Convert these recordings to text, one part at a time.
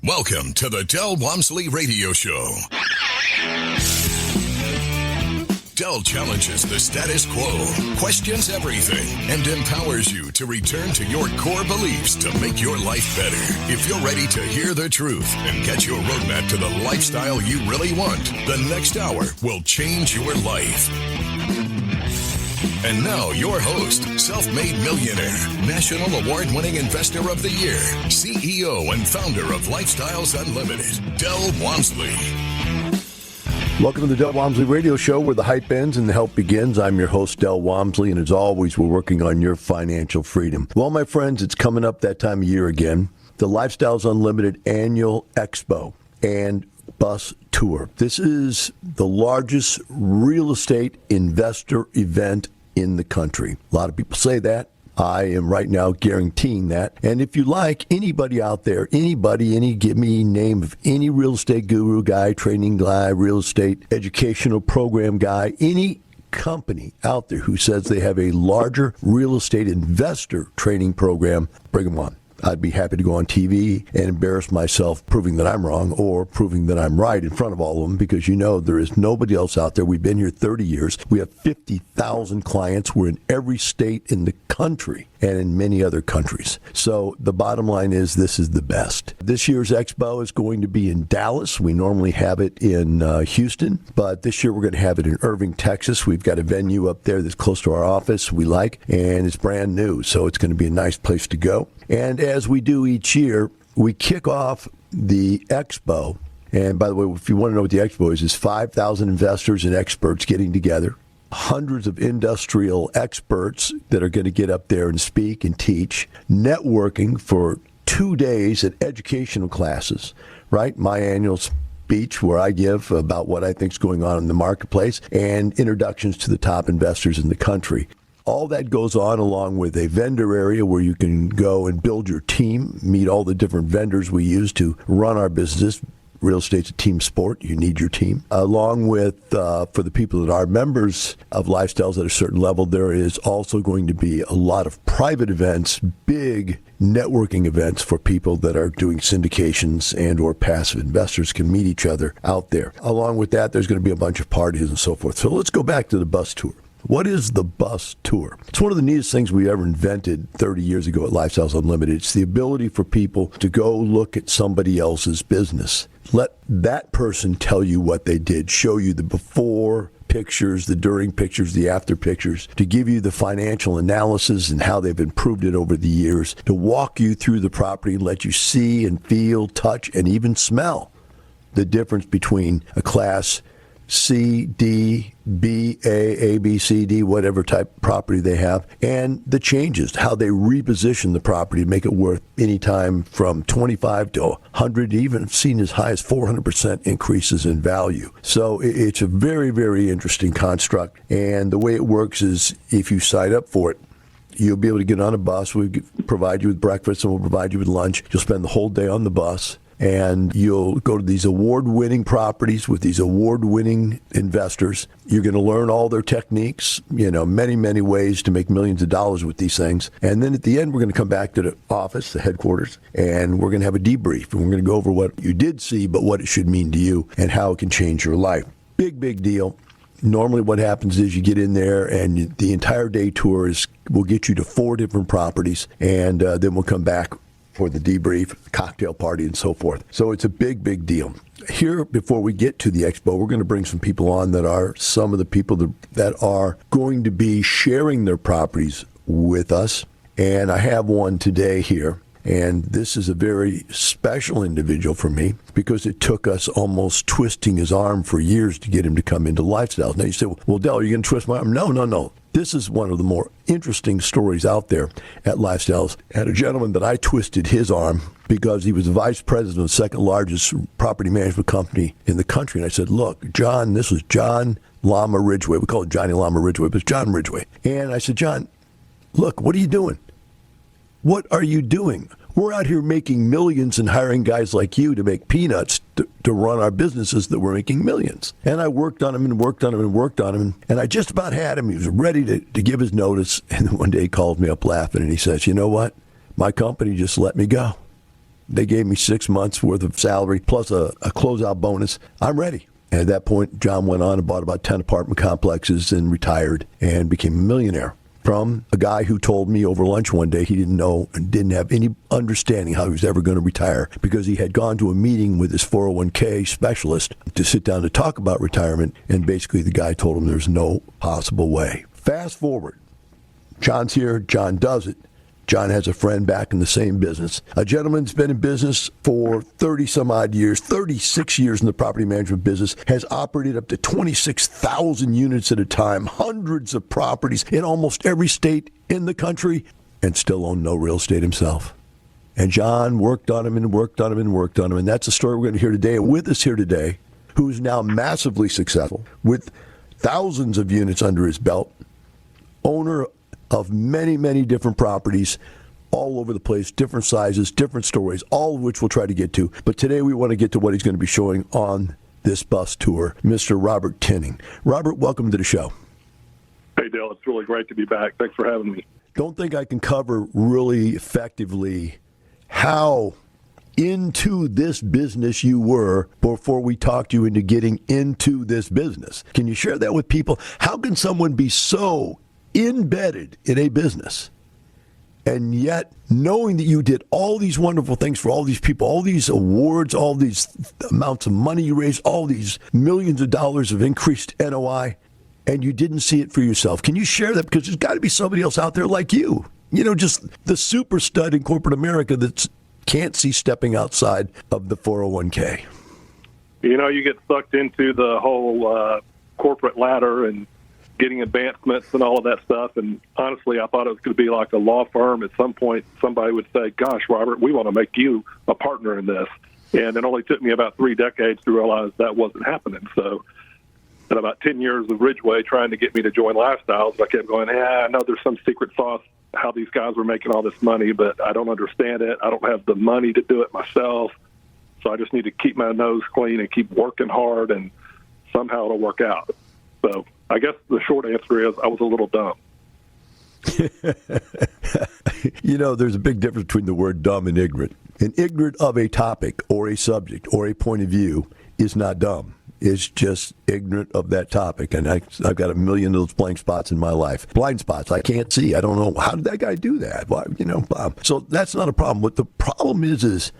Welcome to the Del Walmsley Radio Show. Del challenges the status quo, questions everything, and empowers you to return to your core beliefs to make your life better. If you're ready to hear the truth and get your roadmap to the lifestyle you really want, the next hour will change your life. And now, your host, self-made millionaire, national award-winning investor of the year, CEO and founder of Lifestyles Unlimited, Del Walmsley. Welcome to the Del Walmsley Radio Show, where the hype ends and the help begins. I'm your host, Del Walmsley, and as always, we're working on your financial freedom. Well, my friends, it's coming up that time of year again, the Lifestyles Unlimited Annual Expo and Bus Tour. This is the largest real estate investor event in the country. A lot of people say that. I am right now guaranteeing that. And if you like, anybody out there, give me name of any real estate guru guy, training guy, real estate educational program guy, any company out there who says they have a larger real estate investor training program, bring them on. I'd be happy to go on TV and embarrass myself proving that I'm wrong or proving that I'm right in front of all of them, because you know there is nobody else out there. We've been here 30 years. We have 50,000 clients. We're in every state in the country and in many other countries. So the bottom line is this is the best. This year's Expo is going to be in Dallas. We normally have it in Houston, but this year we're going to have it in Irving, Texas. We've got a venue up there that's close to our office we like, and it's brand new, so it's going to be a nice place to go. And as we do each year, we kick off the Expo. And by the way, if you want to know what the Expo is, it's 5,000 investors and experts getting together. Hundreds of industrial experts that are going to get up there and speak and teach. Networking for 2 days at educational classes, right? My annual speech where I give about what I think is going on in the marketplace and introductions to the top investors in the country. All that goes on along with a vendor area where you can go and build your team, meet all the different vendors we use to run our business. Real estate's a team sport. You need your team. Along with, for the people that are members of Lifestyles at a certain level, there is also going to be a lot of private events, big networking events for people that are doing syndications and or passive investors can meet each other out there. Along with that, there's going to be a bunch of parties and so forth. So let's go back to the bus tour. What is the bus tour? It's one of the neatest things we ever invented 30 years ago at Lifestyles Unlimited. It's the ability for people to go look at somebody else's business. Let that person tell you what they did, show you the before pictures, the during pictures, the after pictures, to give you the financial analysis and how they've improved it over the years, to walk you through the property and let you see and feel, touch, and even smell the difference between a class C, D, B, A, B, C, D, whatever type of property they have, and the changes, how they reposition the property to make it worth any time from 25 to 100, even seen as high as 400% increases in value. So it's a very, very interesting construct. And the way it works is if you sign up for it, you'll be able to get on a bus. We provide you with breakfast and we'll provide you with lunch. You'll spend the whole day on the bus. And you'll go to these award-winning properties with these award-winning investors. You're going to learn all their techniques, many, many ways to make millions of dollars with these things. And then at the end, we're going to come back to the office, the headquarters, and we're going to have a debrief. And we're going to go over what you did see, but what it should mean to you and how it can change your life. Big, big deal. Normally what happens is you get in there and the entire day tour will get you to 4 different properties, and then we'll come back for the debrief, cocktail party, and so forth. So it's a big, big deal. Here, before we get to the Expo, we're going to bring some people on that are some of the people that are going to be sharing their properties with us. And I have one today here. And this is a very special individual for me because it took us almost twisting his arm for years to get him to come into Lifestyles. Now you say, well, Del, are you going to twist my arm? No. This is one of the more interesting stories out there at Lifestyles. I had a gentleman that I twisted his arm because he was the vice president of the second largest property management company in the country. And I said, look, John, this was John Lama Ridgway. We call it Johnny Lama Ridgway, but it's John Ridgway. And I said, John, look, what are you doing? What are you doing? We're out here making millions and hiring guys like you to make peanuts to run our businesses that we're making millions. And I worked on him and worked on him and worked on him. And I just about had him. He was ready to give his notice. And then one day he called me up laughing and he says, you know what? My company just let me go. They gave me 6 months worth of salary plus a closeout bonus. I'm ready. And at that point, John went on and bought about 10 apartment complexes and retired and became a millionaire from a guy who told me over lunch one day he didn't know and didn't have any understanding how he was ever going to retire because he had gone to a meeting with his 401k specialist to sit down to talk about retirement, and basically the guy told him there's no possible way. Fast forward. John's here. John does it. John has a friend back in the same business. A gentleman's been in business for 30-some-odd years, 36 years in the property management business, has operated up to 26,000 units at a time, hundreds of properties in almost every state in the country, and still owned no real estate himself. And John worked on him and worked on him and worked on him, and that's the story we're going to hear today. And with us here today, who's now massively successful, with thousands of units under his belt, owner of many, many different properties all over the place, different sizes, different stories, all of which we'll try to get to. But today we want to get to what he's going to be showing on this bus tour, Mr. Robert Tinning. Robert, welcome to the show. Hey, Dale, it's really great to be back. Thanks for having me. Don't think I can cover really effectively how into this business you were before we talked you into getting into this business. Can you share that with people? How can someone be so embedded in a business and yet knowing that you did all these wonderful things for all these people, all these awards, all these amounts of money you raised, all these millions of dollars of increased NOI, and you didn't see it for yourself? Can you share that? Because there's got to be somebody else out there like you, just the super stud in corporate America that can't see stepping outside of the 401k. You get sucked into the whole corporate ladder and getting advancements and all of that stuff. And honestly, I thought it was going to be like a law firm. At some point, somebody would say, gosh, Robert, we want to make you a partner in this. And it only took me about 3 decades to realize that wasn't happening. So in about 10 years of Ridgeway trying to get me to join Lifestyles, I kept going, I know there's some secret sauce how these guys were making all this money, but I don't understand it. I don't have the money to do it myself. So I just need to keep my nose clean and keep working hard, and somehow it'll work out. So I guess the short answer is I was a little dumb. There's a big difference between the word dumb and ignorant. And ignorant of a topic or a subject or a point of view is not dumb. It's just ignorant of that topic. And I've got a million of those blank spots in my life. Blind spots. I can't see. I don't know. How did that guy do that? Why, So that's not a problem. What the problem is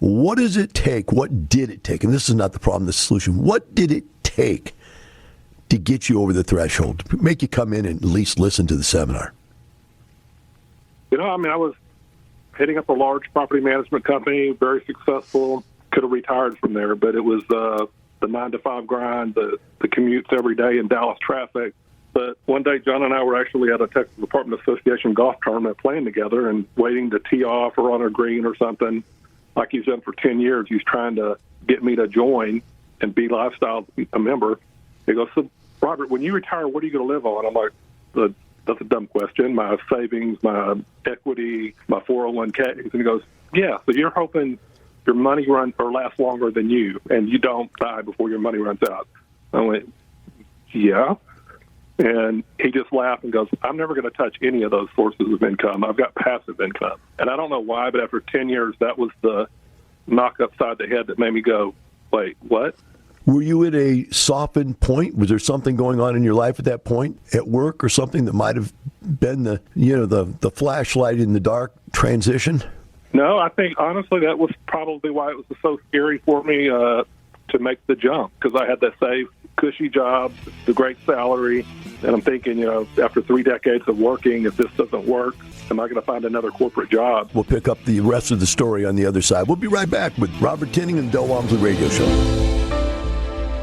what does it take? What did it take? And this is not the problem, this is the solution. What did it take to get you over the threshold, to make you come in and at least listen to the seminar? I was heading up a large property management company, very successful, could have retired from there, but it was the 9-to-5 grind, the commutes every day in Dallas traffic. But one day, John and I were actually at a Texas Apartment Association golf tournament playing together and waiting to tee off or on a green or something, like he's done for 10 years. He's trying to get me to join and be Lifestyle, a member. He goes, so, Robert, when you retire, what are you going to live on? I'm like, that's a dumb question. My savings, my equity, my 401k. And he goes, yeah, so you're hoping your money runs or lasts longer than you, and you don't die before your money runs out. I went, yeah. And he just laughed and goes, I'm never going to touch any of those sources of income. I've got passive income. And I don't know why, but after 10 years, that was the knock upside the head that made me go, wait, what? Were you at a softened point? Was there something going on in your life at that point, at work, or something that might have been the flashlight in the dark transition? No, I think, honestly, that was probably why it was so scary for me to make the jump, because I had that safe, cushy job, the great salary, and I'm thinking, after 3 decades of working, if this doesn't work, am I going to find another corporate job? We'll pick up the rest of the story on the other side. We'll be right back with Robert Tinning and the Del Walmsley Radio Show.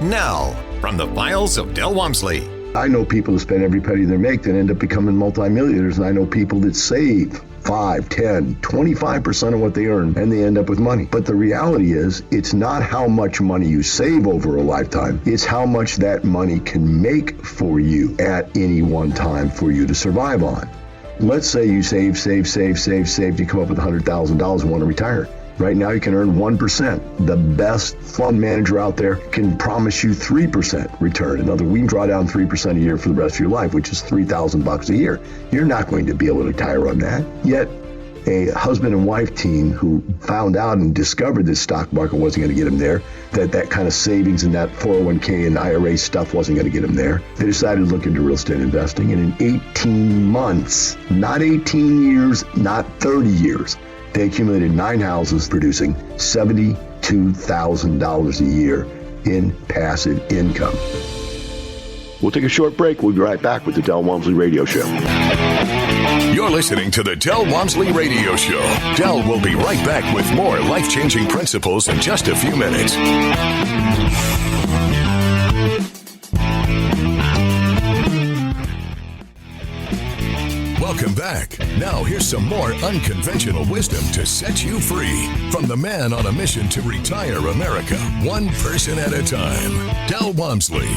Now, from the files of Del Walmsley. I know people that spend every penny they make that end up becoming multimillionaires, and I know people that save 5, 10, 25% of what they earn, and they end up with money. But the reality is, it's not how much money you save over a lifetime. It's how much that money can make for you at any one time for you to survive on. Let's say you save, you come up with $100,000 and want to retire. Right now, you can earn 1%. The best fund manager out there can promise you 3% return. In other words, we can draw down 3% a year for the rest of your life, which is $3,000 a year. You're not going to be able to retire on that. Yet, a husband and wife team who found out and discovered this stock market wasn't going to get them there, that kind of savings and that 401k and IRA stuff wasn't going to get them there. They decided to look into real estate investing, and in 18 months, not 18 years, not 30 years, they accumulated 9 houses producing $72,000 a year in passive income. We'll take a short break. We'll be right back with the Del Walmsley Radio Show. You're listening to the Del Walmsley Radio Show. Del will be right back with more life-changing principles in just a few minutes. Welcome back. Now here's some more unconventional wisdom to set you free from the man on a mission to retire America, one person at a time, Del Walmsley.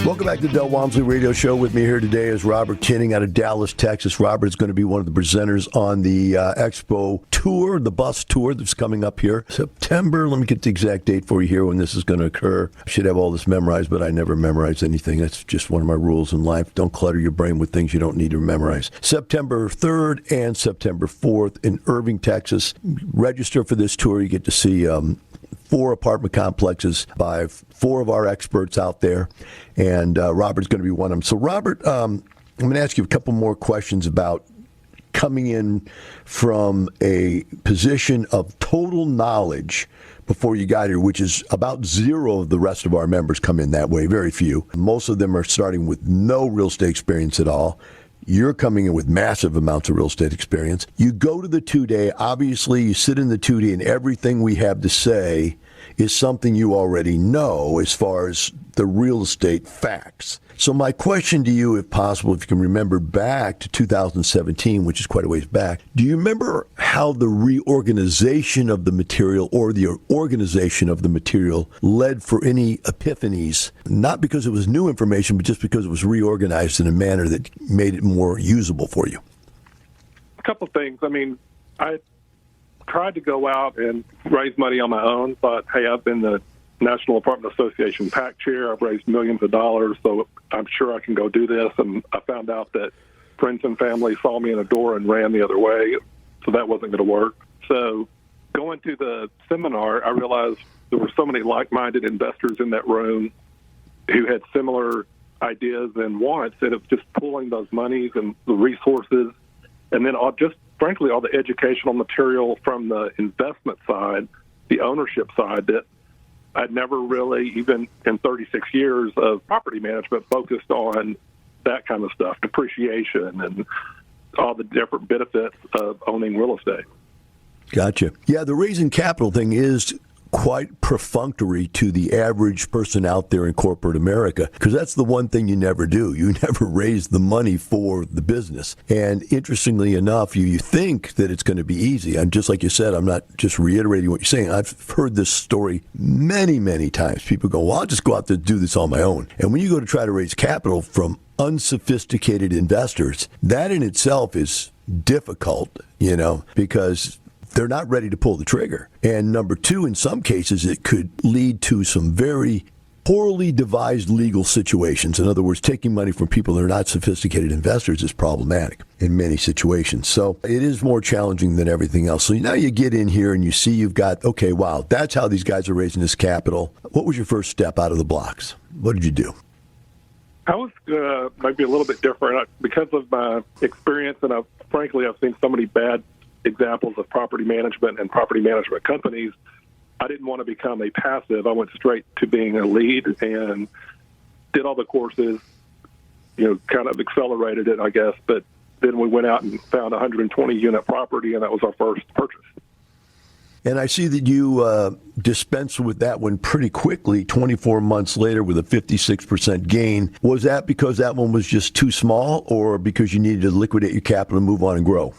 Welcome back to the Del Walmsley Radio Show. With me here today is Robert Tinning out of Dallas, Texas. Robert is going to be one of the presenters on the Expo tour, the bus tour that's coming up here. September, let me get the exact date for you here when this is going to occur. I should have all this memorized, but I never memorize anything. That's just one of my rules in life. Don't clutter your brain with things you don't need to memorize. September 3rd and September 4th in Irving, Texas. Register for this tour. You get to see 4 apartment complexes by 4 of our experts out there, and Robert's going to be one of them. So, Robert, I'm going to ask you a couple more questions about coming in from a position of total knowledge before you got here, which is about 0 of the rest of our members come in that way, very few. Most of them are starting with no real estate experience at all. You're coming in with massive amounts of real estate experience. You go to the 2-day. Obviously, you sit in the 2-day, and everything we have to say is something you already know as far as the real estate facts. So my question to you, if possible, if you can remember back to 2017, which is quite a ways back, do you remember how the reorganization of the material or the organization of the material led for any epiphanies, not because it was new information, but just because it was reorganized in a manner that made it more usable for you? A couple things. I mean, I tried to go out and raise money on my own, but, hey, I've been the National Apartment Association PAC chair. I've raised millions of dollars, so I'm sure I can go do this. And I found out that friends and family saw me in a door and ran the other way, so that wasn't going to work. So going to the seminar, I realized there were so many like-minded investors in that room who had similar ideas and wants, that of just pulling those monies and the resources, and then frankly, all the educational material from the investment side, the ownership side, that I'd never really, even in 36 years of property management, focused on that kind of stuff, depreciation and all the different benefits of owning real estate. Gotcha. Yeah, the raising capital thing is quite perfunctory to the average person out there in corporate America, because that's the one thing you never do. You never raise the money for the business. And interestingly enough, you think that it's going to be easy. And just like you said, I'm not just reiterating what you're saying. I've heard this story many, many times. People go, well, I'll just go out there and do this on my own. And when you go to try to raise capital from unsophisticated investors, that in itself is difficult, because they're not ready to pull the trigger. And number 2, in some cases, it could lead to some very poorly devised legal situations. In other words, taking money from people that are not sophisticated investors is problematic in many situations. So it is more challenging than everything else. So now you get in here and you see you've got, okay, wow, that's how these guys are raising this capital. What was your first step out of the blocks? What did you do? I was maybe a little bit different because of my experience, and frankly, I've seen so many bad examples of property management and property management companies. I didn't want to become a passive. I went straight to being a lead and did all the courses, kind of accelerated it, I guess. But then we went out and found a 120-unit property, and that was our first purchase. And I see that you dispensed with that one pretty quickly, 24 months later with a 56% gain. Was that because that one was just too small, or because you needed to liquidate your capital and move on and grow?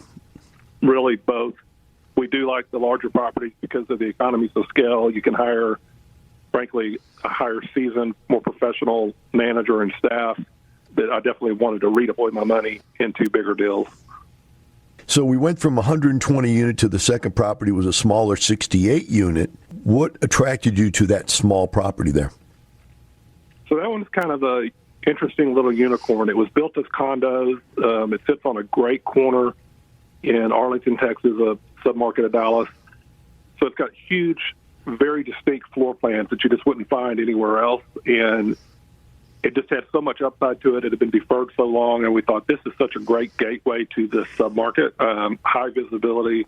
Really both. We do like the larger properties because of the economies of scale. You can hire, frankly, a higher seasoned, more professional manager and staff. That I definitely wanted to redeploy my money into bigger deals. So we went from 120 unit to the second property was a smaller 68 unit. What attracted you to that small property there? So that one's kind of a interesting little unicorn. It was built as condos. It sits on a great corner in Arlington, Texas, a submarket of Dallas. So it's got huge, very distinct floor plans that you just wouldn't find anywhere else. And it just had so much upside to it. It had been deferred so long, and we thought this is such a great gateway to this submarket, high visibility.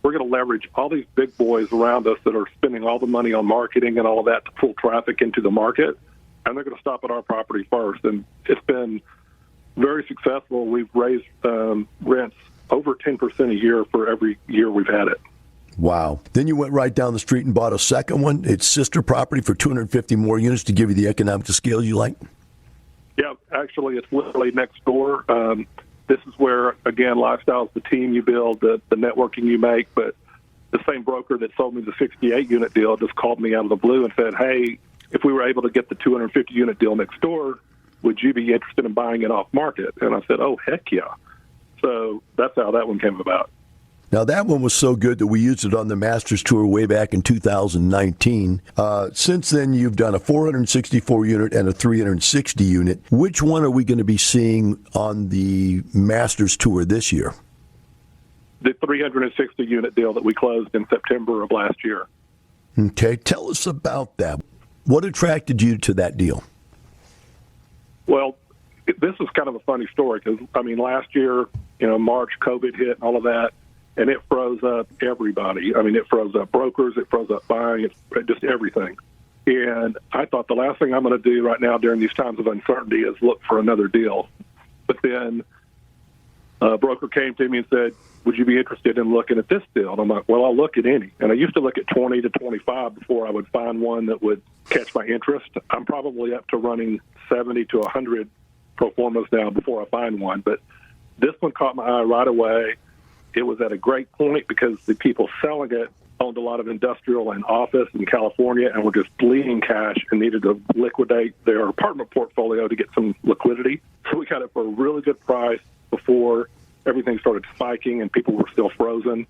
We're going to leverage all these big boys around us that are spending all the money on marketing and all of that to pull traffic into the market, and they're going to stop at our property first. And it's been very successful. We've raised rents over 10% a year for every year we've had it. Wow. Then you went right down the street and bought a second one. It's sister property for 250 more units to give you the economic scale you like? Yeah, actually, it's literally next door. This is where, again, lifestyle is the team you build, the networking you make. But the same broker that sold me the 68-unit deal just called me out of the blue and said, hey, if we were able to get the 250-unit deal next door, would you be interested in buying it off market? And I said, oh, heck yeah. So that's how that one came about. Now, that one was so good that we used it on the Masters Tour way back in 2019. Since then, you've done a 464-unit and a 360-unit. Which one are we going to be seeing on the Masters Tour this year? The 360-unit deal that we closed in September of last year. Okay, tell us about that. What attracted you to that deal? Well, this is kind of a funny story because, last year, March, COVID hit and all of that. And it froze up everybody. It froze up brokers. It froze up buying. It's just everything. And I thought the last thing I'm going to do right now during these times of uncertainty is look for another deal. But then a broker came to me and said, would you be interested in looking at this deal? And I'm like, well, I'll look at any. And I used to look at 20 to 25 before I would find one that would catch my interest. I'm probably up to running 70 to 100 pro formas now before I find one. But this one caught my eye right away. It was at a great point because the people selling it owned a lot of industrial and office in California and were just bleeding cash and needed to liquidate their apartment portfolio to get some liquidity. So we got it for a really good price before everything started spiking and people were still frozen.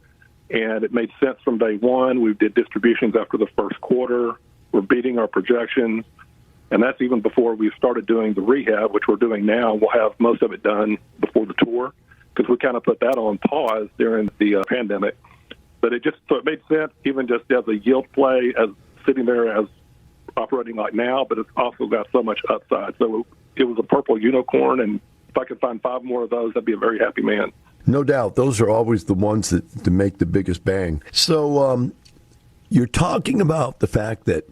And it made sense from day one. We did distributions after the first quarter. We're beating our projections. And that's even before we started doing the rehab, which we're doing now. We'll have most of it done before the tour, because we kind of put that on pause during the pandemic. But it made sense, even just as a yield play, as sitting there as operating like now, but it's also got so much upside. So it was a purple unicorn, and if I could find 5 more of those, I'd be a very happy man. No doubt. Those are always the ones that make the biggest bang. So you're talking about the fact that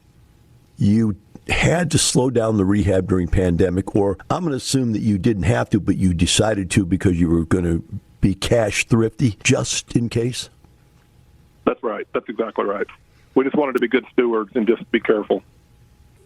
you had to slow down the rehab during pandemic, or I'm going to assume that you didn't have to, but you decided to because you were going to be cash thrifty just in case? That's right. That's exactly right. We just wanted to be good stewards and just be careful.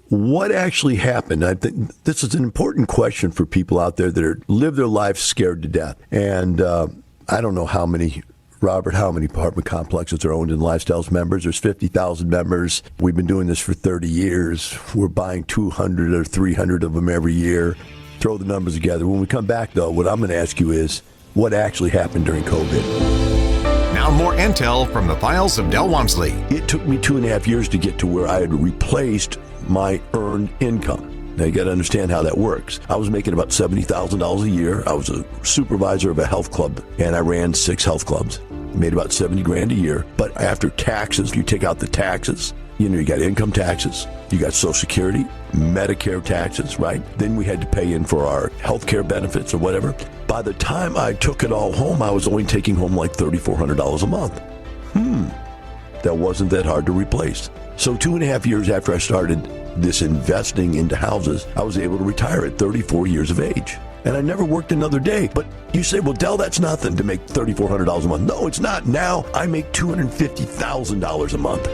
What actually happened? I think this is an important question for people out there that live their lives scared to death. And I don't know how many apartment complexes are owned in Lifestyles members. There's 50,000 members. We've been doing this for 30 years. We're buying 200 or 300 of them every year. Throw the numbers together. When we come back, though, what I'm going to ask you is, what actually happened during COVID? Now more intel from the files of Del Walmsley. It took me 2.5 years to get to where I had replaced my earned income. Now, you got to understand how that works. I was making about $70,000 a year. I was a supervisor of a health club, and I ran 6 health clubs. Made about $70,000 a year. But after taxes, you take out the taxes. You got income taxes. You got Social Security, Medicare taxes, right? Then we had to pay in for our health care benefits or whatever. By the time I took it all home, I was only taking home like $3,400 a month. That wasn't that hard to replace. So 2.5 years after I started this investing into houses, I was able to retire at 34 years of age. And I never worked another day. But you say, well, Del, that's nothing to make $3,400 a month. No, it's not. Now I make $250,000 a month.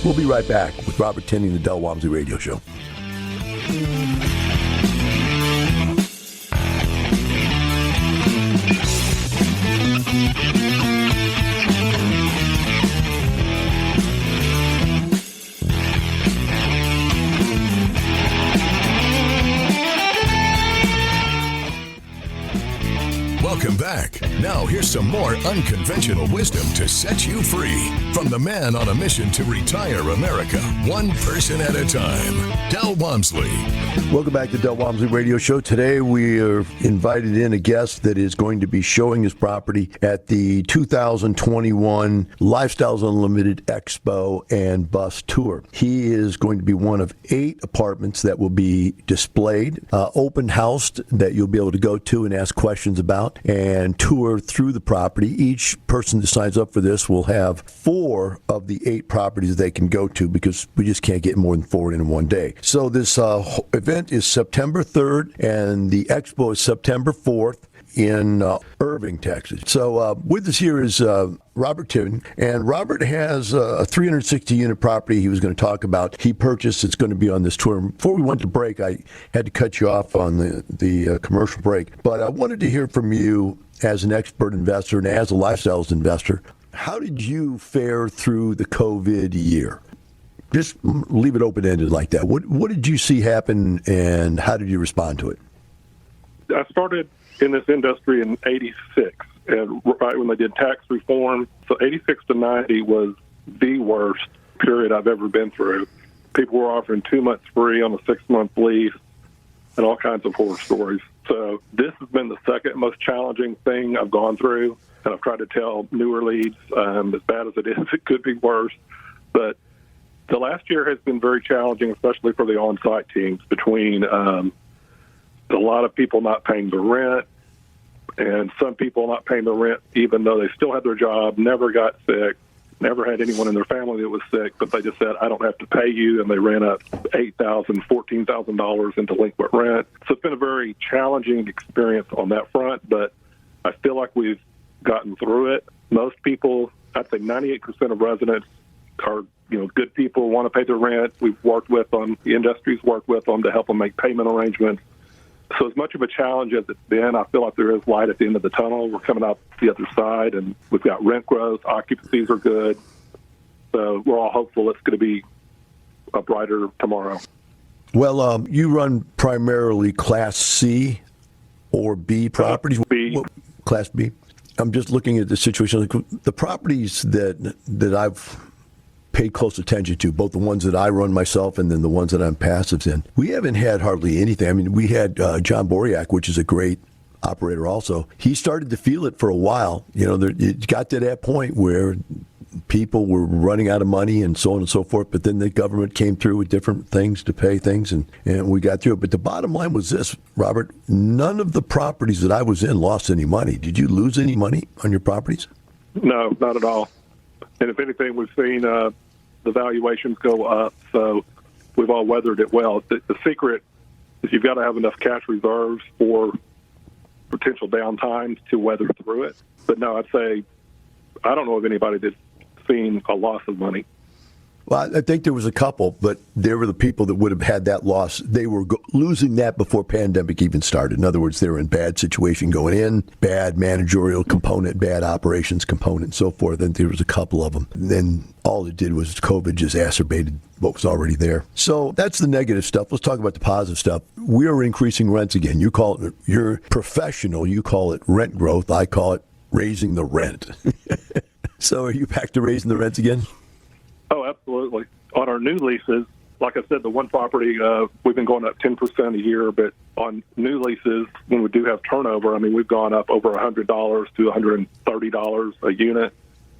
We'll be right back with Robert Tenney and the Del Walmsley Radio Show. Welcome back Now here's some more unconventional wisdom to set you free from the man on a mission to retire America, one person at a time, Del Walmsley. Welcome back to Del Walmsley Radio Show. Today we are invited in a guest that is going to be showing his property at the 2021 Lifestyles Unlimited Expo and Bus Tour. He is going to be one of 8 apartments that will be displayed, open housed, that you'll be able to go to and ask questions about and tour through the property. Each person that signs up for this will have 4 of the 8 properties they can go to, because we just can't get more than 4 in one day. So this event is September 3rd and the expo is September 4th in Irving, Texas. So with us here is Robert Tiven, and Robert has a 360-unit property he was going to talk about. He purchased. It's going to be on this tour. Before we went to break, I had to cut you off on the commercial break, but I wanted to hear from you as an expert investor and as a lifestyles investor. How did you fare through the COVID year? Just leave it open-ended like that. What did you see happen, and how did you respond to it? I started in this industry in '86, and right when they did tax reform. So '86 to '90 was the worst period I've ever been through. People were offering 2 months free on a 6-month lease and all kinds of horror stories. So this has been the second most challenging thing I've gone through, and I've tried to tell newer leads, as bad as it is, it could be worse. But the last year has been very challenging, especially for the on-site teams, between a lot of people not paying the rent and some people not paying the rent even though they still had their job, never got sick, never had anyone in their family that was sick, but they just said, I don't have to pay you, and they ran up $8,000, $14,000 in delinquent rent. So it's been a very challenging experience on that front, but I feel like we've gotten through it. Most people, I'd say 98% of residents are good people, want to pay their rent. We've worked with them, the industry's worked with them to help them make payment arrangements. So as much of a challenge as it's been, I feel like there is light at the end of the tunnel. We're coming out the other side, and we've got rent growth, occupancies are good. So we're all hopeful it's going to be a brighter tomorrow. Well, you run primarily Class C or B properties? B. Class B. I'm just looking at the situation. The properties that I've paid close attention to, both the ones that I run myself and then the ones that I'm passives in, we haven't had hardly anything. I mean, we had John Boriak, which is a great operator also. He started to feel it for a while. It got to that point where people were running out of money and so on and so forth, but then the government came through with different things to pay things, and we got through it. But the bottom line was this, Robert, none of the properties that I was in lost any money. Did you lose any money on your properties? No, not at all. And if anything, we've seen the valuations go up, so we've all weathered it well. The secret is you've got to have enough cash reserves for potential downtimes to weather through it. But no, I'd say I don't know of anybody that's seen a loss of money. Well, I think there was a couple, but there were the people that would have had that loss. They were losing that before pandemic even started. In other words, they were in bad situation going in, bad managerial component, bad operations component, and so forth. And there was a couple of them. Then all it did was COVID just exacerbated what was already there. So that's the negative stuff. Let's talk about the positive stuff. We are increasing rents again. You call it, you're professional, you call it rent growth. I call it raising the rent. So are you back to raising the rents again? Oh, absolutely. On our new leases, like I said, the one property, we've been going up 10% a year, but on new leases, when we do have turnover, I mean, we've gone up over $100 to $130 a unit.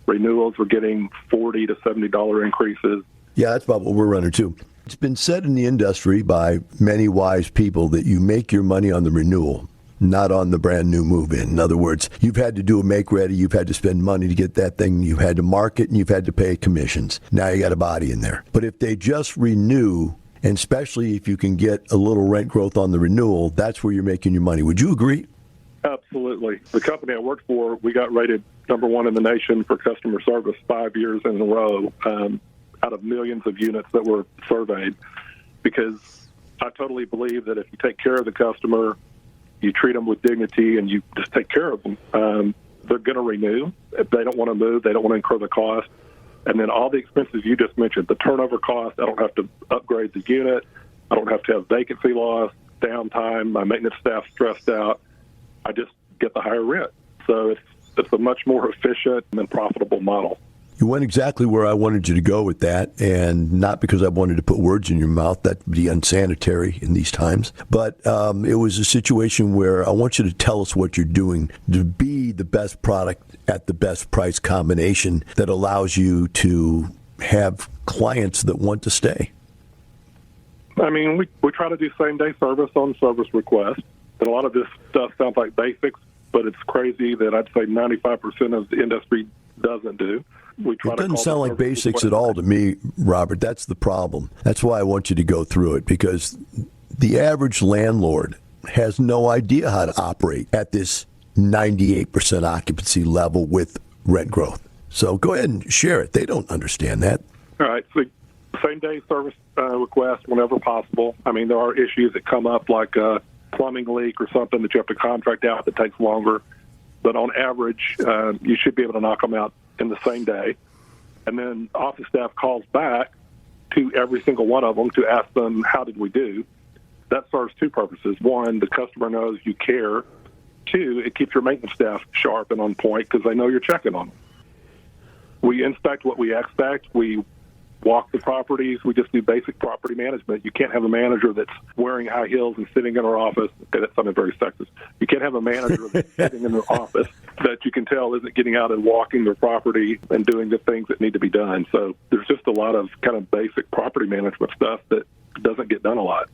Renewals, we're getting $40 to $70 increases. Yeah, that's about what we're running too. It's been said in the industry by many wise people that you make your money on the renewal, not on the brand new move-in. In other words, you've had to do a make-ready, you've had to spend money to get that thing, you've had to market, and you've had to pay commissions. Now you got a body in there. But if they just renew, and especially if you can get a little rent growth on the renewal, that's where you're making your money. Would you agree? Absolutely. The company I worked for, we got rated #1 in the nation for customer service 5 years in a row out of millions of units that were surveyed, because I totally believe that if you take care of the customer, you treat them with dignity, and you just take care of them, they're going to renew. If they don't want to move, they don't want to incur the cost. And then all the expenses you just mentioned, the turnover cost, I don't have to upgrade the unit. I don't have to have vacancy loss, downtime, my maintenance staff stressed out. I just get the higher rent. So it's a much more efficient and profitable model. You went exactly where I wanted you to go with that, and not because I wanted to put words in your mouth. That would be unsanitary in these times. But it was a situation where I want you to tell us what you're doing to be the best product at the best price combination that allows you to have clients that want to stay. I mean, we try to do same-day service on service request. And a lot of this stuff sounds like basics, but it's crazy that I'd say 95% of the industry doesn't do. It doesn't sound like basics at all to me, Robert. That's the problem. That's why I want you to go through it, because the average landlord has no idea how to operate at this 98% occupancy level with rent growth. So go ahead and share it. They don't understand that. All right. So same-day service request whenever possible. I mean, there are issues that come up like a plumbing leak or something that you have to contract out that takes longer. But on average, you should be able to knock them out in the same day. And then office staff calls back to every single one of them to ask them, how did we do? That serves two purposes. One, the customer knows you care. Two, it keeps your maintenance staff sharp and on point because they know you're checking on them. We inspect what we expect. We walk the properties. We just do basic property management. You can't have a manager that's wearing high heels and sitting in her office. Okay, that sounded very sexist. You can't have a manager that's sitting in their office that you can tell isn't getting out and walking their property and doing the things that need to be done. So there's just a lot of kind of basic property management stuff that doesn't get done a lot.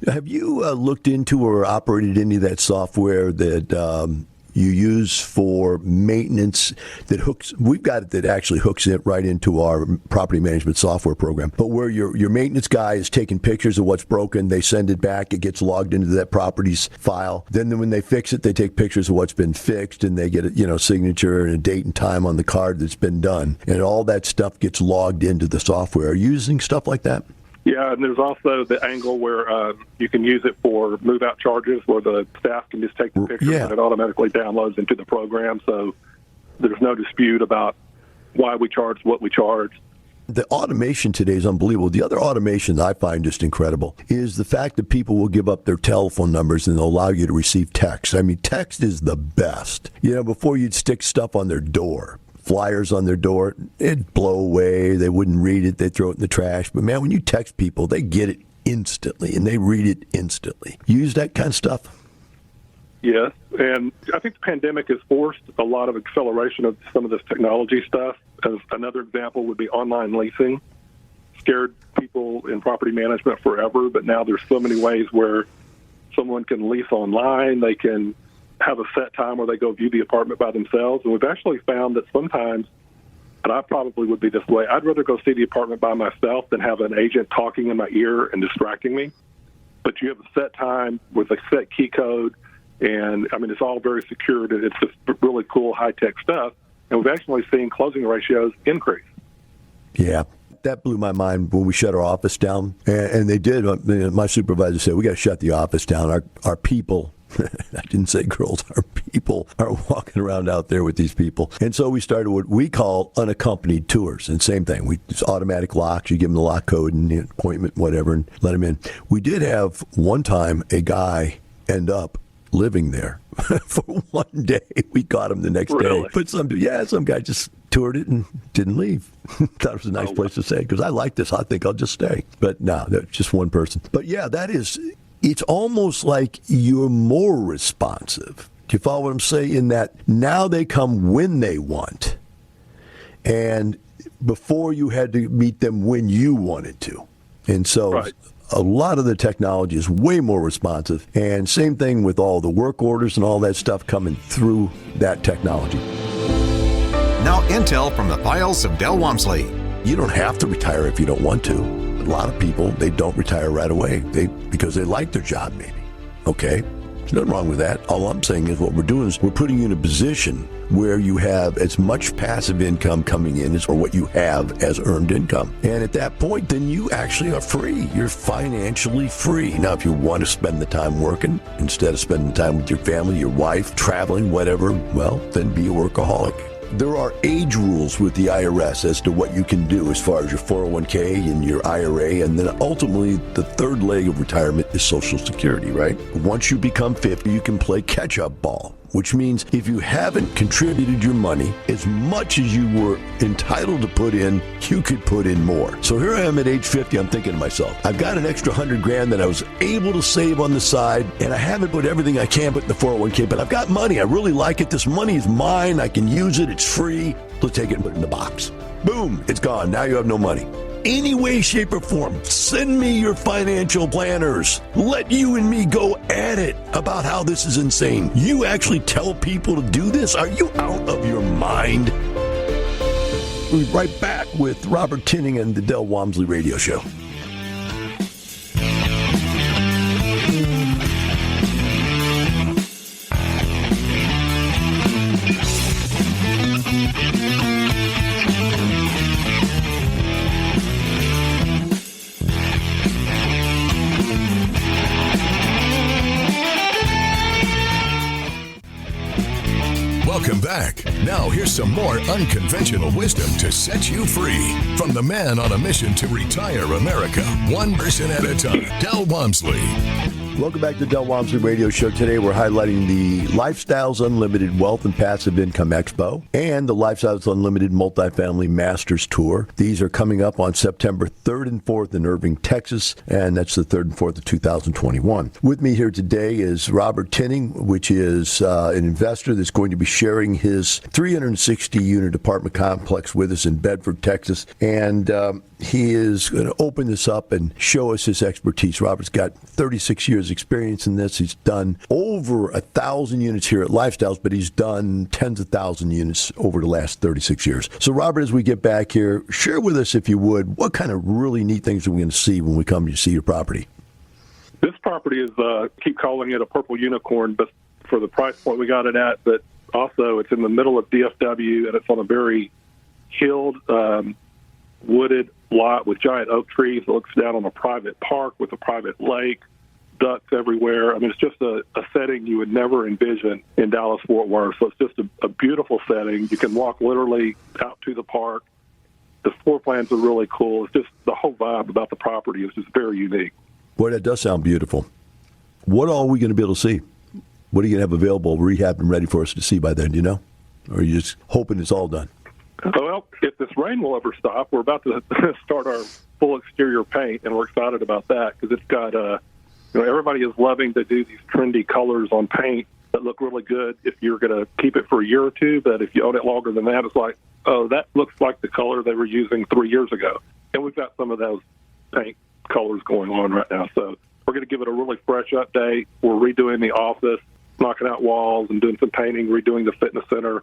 Have you looked into or operated any of that software that you use for maintenance that hooks? We've got it that actually hooks it right into our property management software program. But where your maintenance guy is taking pictures of what's broken, they send it back, it gets logged into that property's file. Then when they fix it, they take pictures of what's been fixed, and they get a signature and a date and time on the card that's been done. And all that stuff gets logged into the software. Are you using stuff like that? Yeah, and there's also the angle where you can use it for move-out charges where the staff can just take the picture and it automatically downloads into the program. So there's no dispute about why we charge what we charge. The automation today is unbelievable. The other automation that I find just incredible is the fact that people will give up their telephone numbers and they'll allow you to receive text. I mean, text is the best. Before you'd stick stuff on their door, flyers on their door, it'd blow away. They wouldn't read it. They'd throw it in the trash. But, man, when you text people, they get it instantly, and they read it instantly. You use that kind of stuff? Yes, and I think the pandemic has forced a lot of acceleration of some of this technology stuff. As another example would be online leasing. Scared people in property management forever, but now there's so many ways where someone can lease online. They can have a set time where they go view the apartment by themselves. And we've actually found that sometimes, and I probably would be this way, I'd rather go see the apartment by myself than have an agent talking in my ear and distracting me. But you have a set time with a set key code, and, I mean, it's all very secured. It's just really cool, high-tech stuff. And we've actually seen closing ratios increase. Yeah. That blew my mind when we shut our office down. And they did. My supervisor said, we got to shut the office down. Our people, I didn't say girls, our people are walking around out there with these people. And so we started what we call unaccompanied tours. And same thing. We just automatic locks. You give them the lock code and the appointment, whatever, and let them in. We did have one time a guy end up living there for one day. We got him the next day. But some guy just toured it and didn't leave. Thought it was a nice place to stay because I like this. I think I'll just stay. But no, that's just one person. But yeah, it's almost like you're more responsive. Do you follow what I'm saying? In that now they come when they want. And before you had to meet them when you wanted to. And so a lot of the technology is way more responsive. And same thing with all the work orders and all that stuff coming through that technology. Now intel from the files of Del Walmsley. You don't have to retire if you don't want to. A lot of people, they don't retire right away because they like their job maybe. Okay, there's nothing wrong with that. All I'm saying is what we're doing is we're putting you in a position where you have as much passive income coming in as or what you have as earned income. And at that point, then you actually are free. You're financially free. Now, if you want to spend the time working instead of spending time with your family, your wife, traveling, whatever, well, then be a workaholic. There are age rules with the IRS as to what you can do as far as your 401k and your IRA, and then ultimately the third leg of retirement is Social Security, right? Once you become 50, you can play catch-up ball which means if you haven't contributed your money as much as you were entitled to put in, you could put in more. So here I am at age 50, I'm thinking to myself, I've got an extra $100,000 that I was able to save on the side, and I haven't put everything I can put in the 401k, but I've got money. I really like it. This money is mine. I can use it. It's free. Let's take it and put it in the box. Boom, it's gone. Now you have no money. Any way, shape, or form, send me your financial planners. Let you and me go at it about how this is insane. You actually tell people to do this? Are you out of your mind? We'll be right back with Robert Tinning and the Del Walmsley Radio Show. Welcome back. Now here's some more unconventional wisdom to set you free. From the man on a mission to retire America, one person at a time, Del Walmsley. Welcome back to the Del Walmsley Radio Show. Today we're highlighting the Lifestyles Unlimited Wealth and Passive Income Expo and the Lifestyles Unlimited Multifamily Masters Tour. These are coming up on September 3rd and 4th in Irving, Texas, and that's the 3rd and 4th of 2021. With me here today is Robert Tinning, which is an investor that's going to be sharing his 360-unit apartment complex with us in Bedford, Texas, and he is going to open this up and show us his expertise. Robert's got 36 years experience in this. He's done over 1,000 units here at Lifestyles, but he's done tens of thousands of units over the last 36 years. So, Robert, as we get back here, share with us, if you would, what kind of really neat things are we going to see when we come to see your property? This property is, keep calling it a purple unicorn, but for the price point we got it at, but also it's in the middle of DFW, and it's on a very hilled, wooded lot with giant oak trees. It looks down on a private park with a private lake, ducks everywhere. I mean, it's just a setting you would never envision in Dallas-Fort Worth. So it's just a beautiful setting. You can walk literally out to the park. The floor plans are really cool. It's just the whole vibe about the property is just very unique. Boy, that does sound beautiful. What all are we going to be able to see? What are you going to have available, rehabbed, and ready for us to see by then, do you know? Or are you just hoping it's all done? Well, if this rain will ever stop, we're about to start our full exterior paint, and we're excited about that because it's got, everybody is loving to do these trendy colors on paint that look really good if you're going to keep it for a year or two. But if you own it longer than that, it's like, oh, that looks like the color they were using 3 years ago. And we've got some of those paint colors going on right now. So we're going to give it a really fresh update. We're redoing the office, knocking out walls and doing some painting, redoing the fitness center.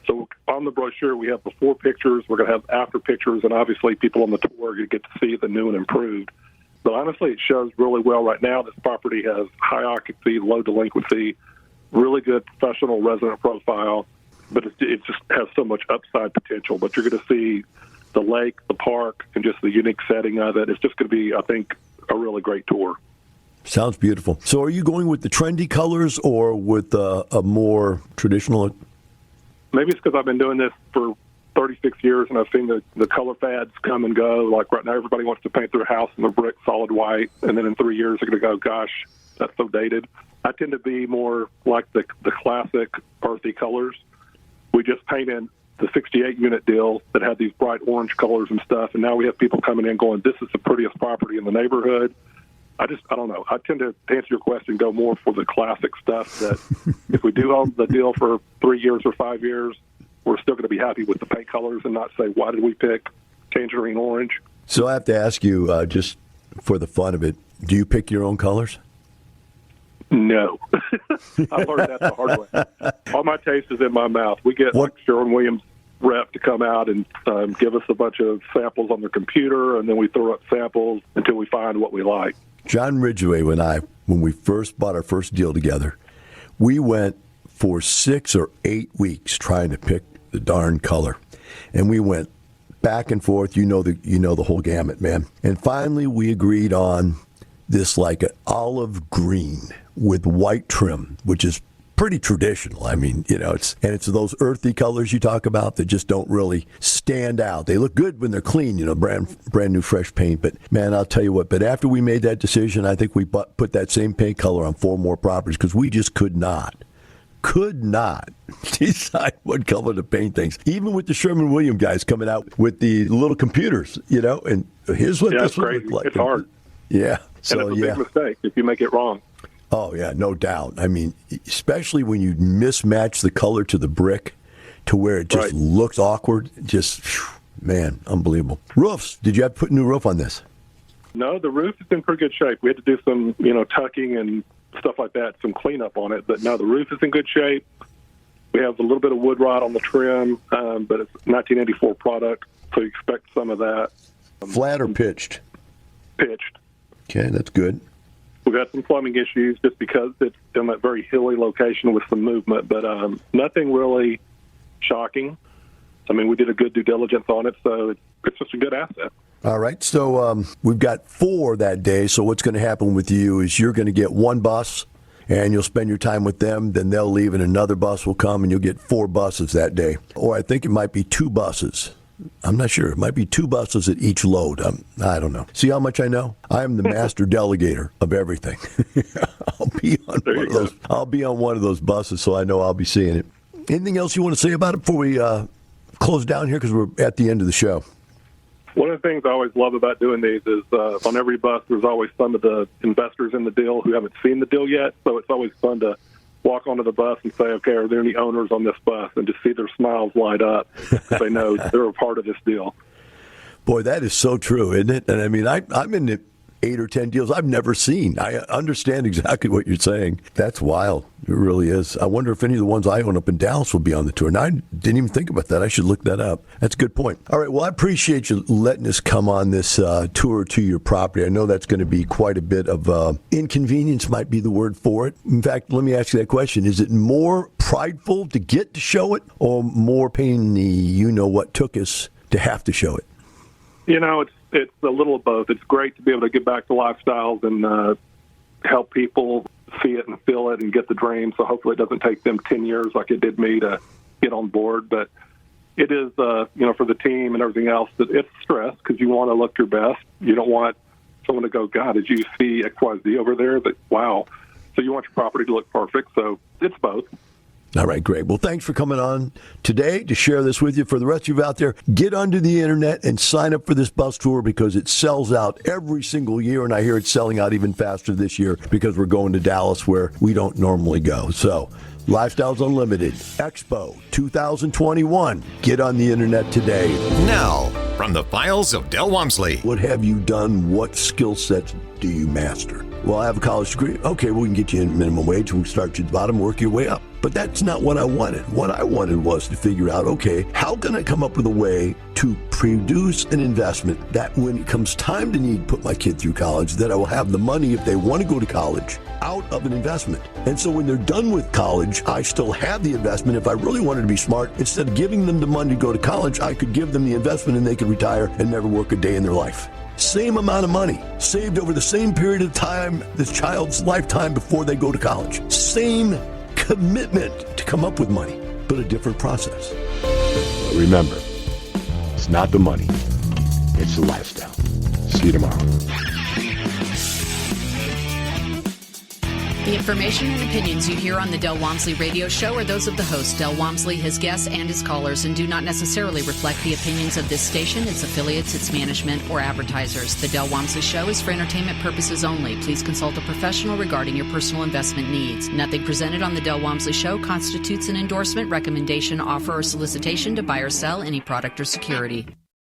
So on the brochure, we have before pictures. We're going to have after pictures, and obviously people on the tour are going to get to see the new and improved. But honestly, it shows really well right now. This property has high occupancy, low delinquency, really good professional resident profile, but it just has so much upside potential. But you're going to see the lake, the park, and just the unique setting of it. It's just going to be, I think, a really great tour. Sounds beautiful. So are you going with the trendy colors or with a more traditional? Maybe it's because I've been doing this for 36 years, and I've seen the color fads come and go. Like right now, everybody wants to paint their house in the brick solid white, and then in 3 years, they're going to go, gosh, that's so dated. I tend to be more like the classic earthy colors. We just painted the 68-unit deal that had these bright orange colors and stuff, and now we have people coming in going, this is the prettiest property in the neighborhood. I don't know. I tend to answer your question, go more for the classic stuff that if we do own the deal for 3 years or 5 years, we're still going to be happy with the paint colors and not say, why did we pick tangerine orange? So I have to ask you, just for the fun of it, do you pick your own colors? No. I learned that the hard way. All my taste is in my mouth. We get like Sherwin-Williams rep to come out and give us a bunch of samples on their computer, and then we throw up samples until we find what we like. John Ridgway and I, when we first bought our first deal together, we went for 6 or 8 weeks trying to pick the darn color. And we went back and forth, you know the whole gamut, man. And finally we agreed on this like an olive green with white trim, which is pretty traditional. I mean, it's those earthy colors you talk about that just don't really stand out. They look good when they're clean, brand new fresh paint. But man, I'll tell you what, but after we made that decision, I think we put that same paint color on 4 more properties because we just could not could not decide what color to paint things. Even with the Sherwin-Williams guys coming out with the little computers, and here's what this would look like. It's hard. Yeah. So, and it's a big mistake if you make it wrong. Oh, yeah, no doubt. I mean, especially when you mismatch the color to the brick to where it just looks awkward. Just, man, unbelievable. Roofs. Did you have to put a new roof on this? No, the roof is in pretty good shape. We had to do some, tucking and stuff like that, some cleanup on it. But no, the roof is in good shape. We have a little bit of wood rot on the trim, but it's 1984 product, so you expect some of that. Flat or pitched? Pitched. Okay, that's good. We've got some plumbing issues just because it's in that very hilly location with some movement, but nothing really shocking. I mean, we did a good due diligence on it, so it's just a good asset. All right, so we've got 4 that day, so what's going to happen with you is you're going to get 1 bus, and you'll spend your time with them, then they'll leave, and another bus will come, and you'll get 4 buses that day. Or I think it might be 2 buses. I'm not sure. It might be 2 buses at each load. I don't know. See how much I know? I am the master delegator of everything. I'll be on one of those buses, so I know I'll be seeing it. Anything else you want to say about it before we close down here, because we're at the end of the show? One of the things I always love about doing these is on every bus there's always some of the investors in the deal who haven't seen the deal yet, so it's always fun to walk onto the bus and say, okay, are there any owners on this bus? And just see their smiles light up because they know they're a part of this deal. Boy, that is so true, isn't it? And I mean, I'm in the 8 or 10 deals I've never seen. I understand exactly what you're saying. That's wild. It really is. I wonder if any of the ones I own up in Dallas will be on the tour. And I didn't even think about that. I should look that up. That's a good point. All right. Well, I appreciate you letting us come on this tour to your property. I know that's going to be quite a bit of inconvenience might be the word for it. In fact, let me ask you that question. Is it more prideful to get to show it or more pain in the you-know-what took us to have to show it? It's a little of both. It's great to be able to get back to lifestyles and help people see it and feel it and get the dream. So hopefully it doesn't take them 10 years like it did me to get on board. But it is, for the team and everything else, that it's stress because you want to look your best. You don't want someone to go, God, did you see XYZ over there? But wow. So you want your property to look perfect. So it's both. All right, great. Well, thanks for coming on today to share this with you. For the rest of you out there, get onto the internet and sign up for this bus tour because it sells out every single year, and I hear it's selling out even faster this year because we're going to Dallas where we don't normally go. So, Lifestyles Unlimited, Expo 2021. Get on the internet today. Now, from the files of Del Walmsley. What have you done? What skill sets do you master? Well, I have a college degree. Okay, we can get you in minimum wage. We can start you at the bottom, work your way up. But that's not what I wanted. What I wanted was to figure out, okay, how can I come up with a way to produce an investment that when it comes time to put my kid through college, that I will have the money if they want to go to college out of an investment. And so when they're done with college, I still have the investment. If I really wanted to be smart, instead of giving them the money to go to college, I could give them the investment and they could retire and never work a day in their life. Same amount of money saved over the same period of time, this child's lifetime before they go to college. Same commitment to come up with money, but a different process. But remember, it's not the money, it's the lifestyle. See you tomorrow. The information and opinions you hear on the Del Walmsley radio show are those of the host, Del Walmsley, his guests, and his callers, and do not necessarily reflect the opinions of this station, its affiliates, its management, or advertisers. The Del Walmsley show is for entertainment purposes only. Please consult a professional regarding your personal investment needs. Nothing presented on the Del Walmsley show constitutes an endorsement, recommendation, offer, or solicitation to buy or sell any product or security.